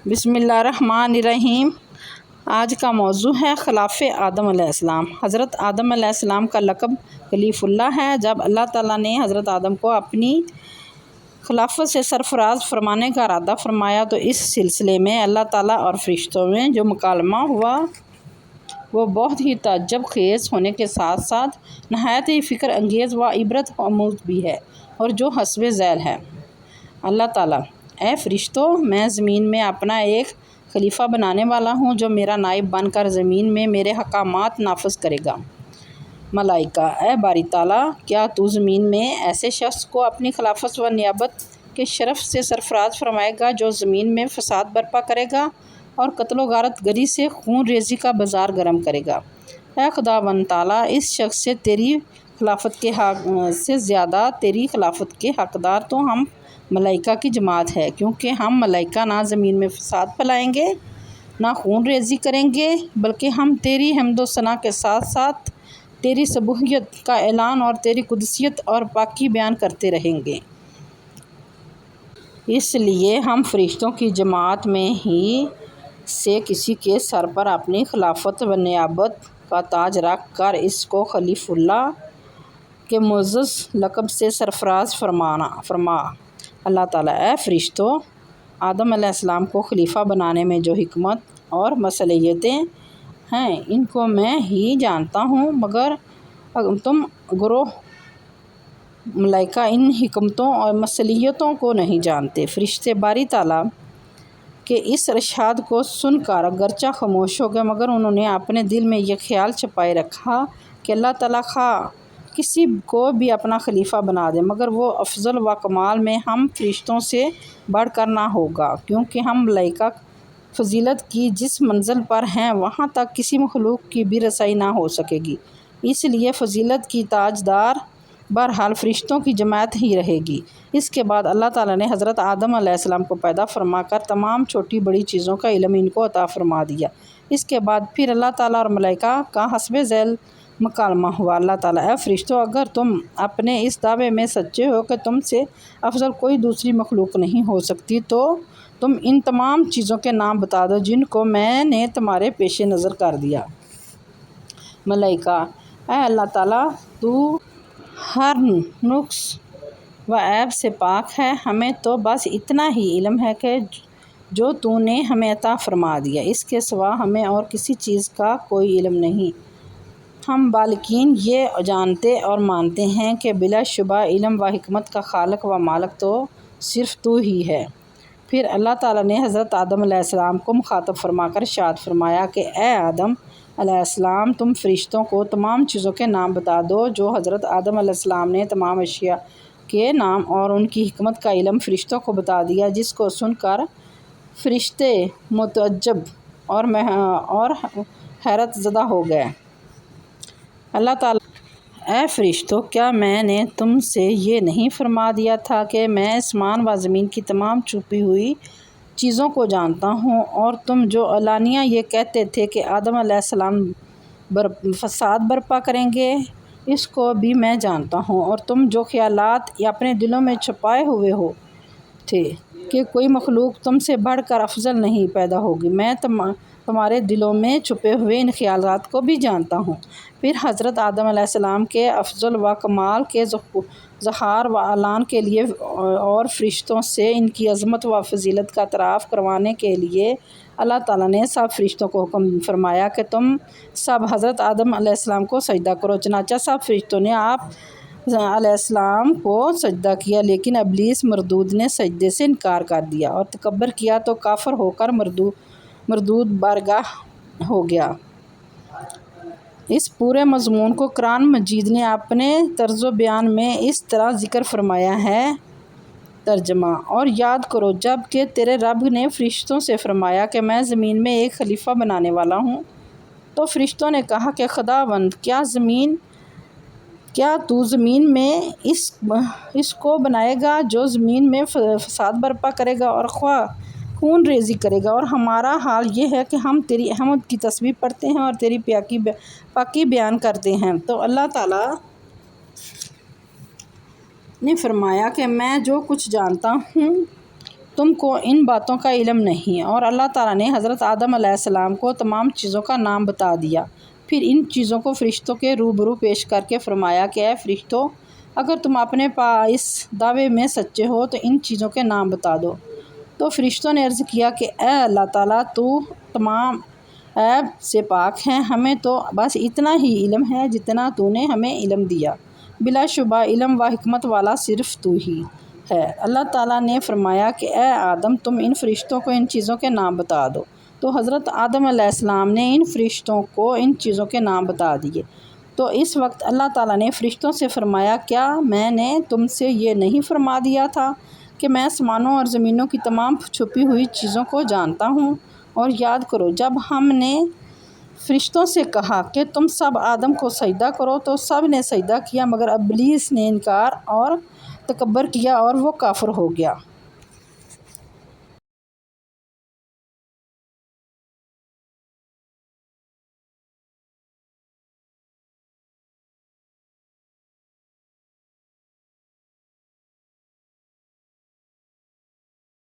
بسم اللہ الرحمن الرحیم۔ آج کا موضوع ہے خلافِ آدم علیہ السلام۔ حضرت آدم علیہ السلام کا لقب خلیف اللہ ہے۔ جب اللہ تعالیٰ نے حضرت آدم کو اپنی خلافت سے سرفراز فرمانے کا ارادہ فرمایا تو اس سلسلے میں اللہ تعالیٰ اور فرشتوں میں جو مکالمہ ہوا وہ بہت ہی تعجب خیز ہونے کے ساتھ ساتھ نہایت ہی فکر انگیز و عبرت آموز بھی ہے اور جو حسب ذیل ہے۔ اللہ تعالیٰ: اے فرشتوں، میں زمین میں اپنا ایک خلیفہ بنانے والا ہوں جو میرا نائب بن کر زمین میں میرے احکامات نافذ کرے گا۔ ملائکہ: اے باری تعالیٰ، کیا تو زمین میں ایسے شخص کو اپنی خلافت و نیابت کے شرف سے سرفراز فرمائے گا جو زمین میں فساد برپا کرے گا اور قتل و غارت گری سے خون ریزی کا بازار گرم کرے گا۔ اے خداوند تعالیٰ، اس شخص سے تیری خلافت کے حق سے زیادہ تیری خلافت کے حقدار تو ہم ملائکہ کی جماعت ہے، کیونکہ ہم ملائکہ نہ زمین میں فساد پھیلائیں گے نہ خون ریزی کریں گے، بلکہ ہم تیری حمد و ثنا کے ساتھ ساتھ تیری سبوحیت کا اعلان اور تیری قدسیت اور پاکی بیان کرتے رہیں گے۔ اس لیے ہم فرشتوں کی جماعت میں ہی سے کسی کے سر پر اپنی خلافت و نیابت کا تاج رکھ کر اس کو خلیف اللہ کے معزز لقب سے سرفراز فرما۔ اللہ تعالیٰ: اے فرشتوں، آدم علیہ السلام کو خلیفہ بنانے میں جو حکمت اور مصلحتیں ہیں ان کو میں ہی جانتا ہوں، مگر تم گروہ ملائکہ ان حکمتوں اور مصلحتوں کو نہیں جانتے۔ فرشتے باری تعالیٰ کے اس ارشاد کو سن کر اگرچہ خاموش ہو گئے، مگر انہوں نے اپنے دل میں یہ خیال چھپائے رکھا کہ اللہ تعالیٰ خواہ کسی کو بھی اپنا خلیفہ بنا دے مگر وہ افضل و کمال میں ہم فرشتوں سے بڑھ کر نہ ہوگا، کیونکہ ہم ملائکہ فضیلت کی جس منزل پر ہیں وہاں تک کسی مخلوق کی بھی رسائی نہ ہو سکے گی، اس لیے فضیلت کی تاجدار بہرحال فرشتوں کی جماعت ہی رہے گی۔ اس کے بعد اللہ تعالیٰ نے حضرت آدم علیہ السلام کو پیدا فرما کر تمام چھوٹی بڑی چیزوں کا علم ان کو عطا فرما دیا۔ اس کے بعد پھر اللہ تعالیٰ اور ملائکہ کا حسب ذیل مکالمہ ہوا۔ اللہ تعالیٰ: اے فرشتوں، اگر تم اپنے اس دعوے میں سچے ہو کہ تم سے افضل کوئی دوسری مخلوق نہیں ہو سکتی تو تم ان تمام چیزوں کے نام بتا دو جن کو میں نے تمہارے پیش نظر کر دیا۔ ملائکہ: اے اللہ تعالیٰ، تو ہر نقص و عیب سے پاک ہے، ہمیں تو بس اتنا ہی علم ہے کہ جو تو نے ہمیں عطا فرما دیا، اس کے سوا ہمیں اور کسی چیز کا کوئی علم نہیں۔ ہم بالغین یہ جانتے اور مانتے ہیں کہ بلا شبہ علم و حکمت کا خالق و مالک تو صرف تو ہی ہے۔ پھر اللہ تعالیٰ نے حضرت آدم علیہ السلام کو مخاطب فرما کر ارشاد فرمایا کہ اے آدم علیہ السلام، تم فرشتوں کو تمام چیزوں کے نام بتا دو جو حضرت آدم علیہ السلام نے تمام اشیاء کے نام اور ان کی حکمت کا علم فرشتوں کو بتا دیا، جس کو سن کر فرشتے متعجب اور حیرت زدہ ہو گئے۔ اللہ تعالیٰ: اے فرشتوں، کیا میں نے تم سے یہ نہیں فرما دیا تھا کہ میں آسمان و زمین کی تمام چھپی ہوئی چیزوں کو جانتا ہوں، اور تم جو علانیہ یہ کہتے تھے کہ آدم علیہ السلام فساد برپا کریں گے اس کو بھی میں جانتا ہوں، اور تم جو خیالات اپنے دلوں میں چھپائے ہوئے تھے کہ کوئی مخلوق تم سے بڑھ کر افضل نہیں پیدا ہوگی، میں تمہارے دلوں میں چھپے ہوئے ان خیالات کو بھی جانتا ہوں۔ پھر حضرت آدم علیہ السلام کے افضل و کمال کے ظہار و اعلان کے لیے اور فرشتوں سے ان کی عظمت و فضیلت کا اعتراف کروانے کے لیے اللہ تعالیٰ نے سب فرشتوں کو حکم فرمایا کہ تم سب حضرت آدم علیہ السلام کو سجدہ کرو۔ چنانچہ سب فرشتوں نے آپ علیہ السلام کو سجدہ کیا، لیکن ابلیس مردود نے سجدے سے انکار کر دیا اور تکبر کیا تو کافر ہو کر مردود بارگاہ ہو گیا۔ اس پورے مضمون کو قرآن مجید نے اپنے طرز و بیان میں اس طرح ذکر فرمایا ہے۔ ترجمہ: اور یاد کرو جب کہ تیرے رب نے فرشتوں سے فرمایا کہ میں زمین میں ایک خلیفہ بنانے والا ہوں، تو فرشتوں نے کہا کہ خداوند، کیا تو زمین میں اس کو بنائے گا جو زمین میں فساد برپا کرے گا اور خون ریزی کرے گا، اور ہمارا حال یہ ہے کہ ہم تیری احمد کی تسبیح پڑھتے ہیں اور تیری پاکی بیان کرتے ہیں۔ تو اللہ تعالیٰ نے فرمایا کہ میں جو کچھ جانتا ہوں تم کو ان باتوں کا علم نہیں۔ اور اللہ تعالیٰ نے حضرت آدم علیہ السلام کو تمام چیزوں کا نام بتا دیا۔ پھر ان چیزوں کو فرشتوں کے روبرو پیش کر کے فرمایا کہ اے فرشتوں، اگر تم اپنے اس دعوے میں سچے ہو تو ان چیزوں کے نام بتا دو۔ تو فرشتوں نے عرض کیا کہ اے اللہ تعالیٰ، تو تمام عیب سے پاک ہے، ہمیں تو بس اتنا ہی علم ہے جتنا تو نے ہمیں علم دیا، بلا شبہ علم و حکمت والا صرف تو ہی ہے۔ اللہ تعالیٰ نے فرمایا کہ اے آدم، تم ان فرشتوں کو ان چیزوں کے نام بتا دو۔ تو حضرت آدم علیہ السلام نے ان فرشتوں کو ان چیزوں کے نام بتا دیے۔ تو اس وقت اللہ تعالیٰ نے فرشتوں سے فرمایا، کیا میں نے تم سے یہ نہیں فرما دیا تھا کہ میں آسمانوں اور زمینوں کی تمام چھپی ہوئی چیزوں کو جانتا ہوں؟ اور یاد کرو، جب ہم نے فرشتوں سے کہا کہ تم سب آدم کو سجدہ کرو تو سب نے سجدہ کیا، مگر ابلیس نے انکار اور تکبر کیا اور وہ کافر ہو گیا۔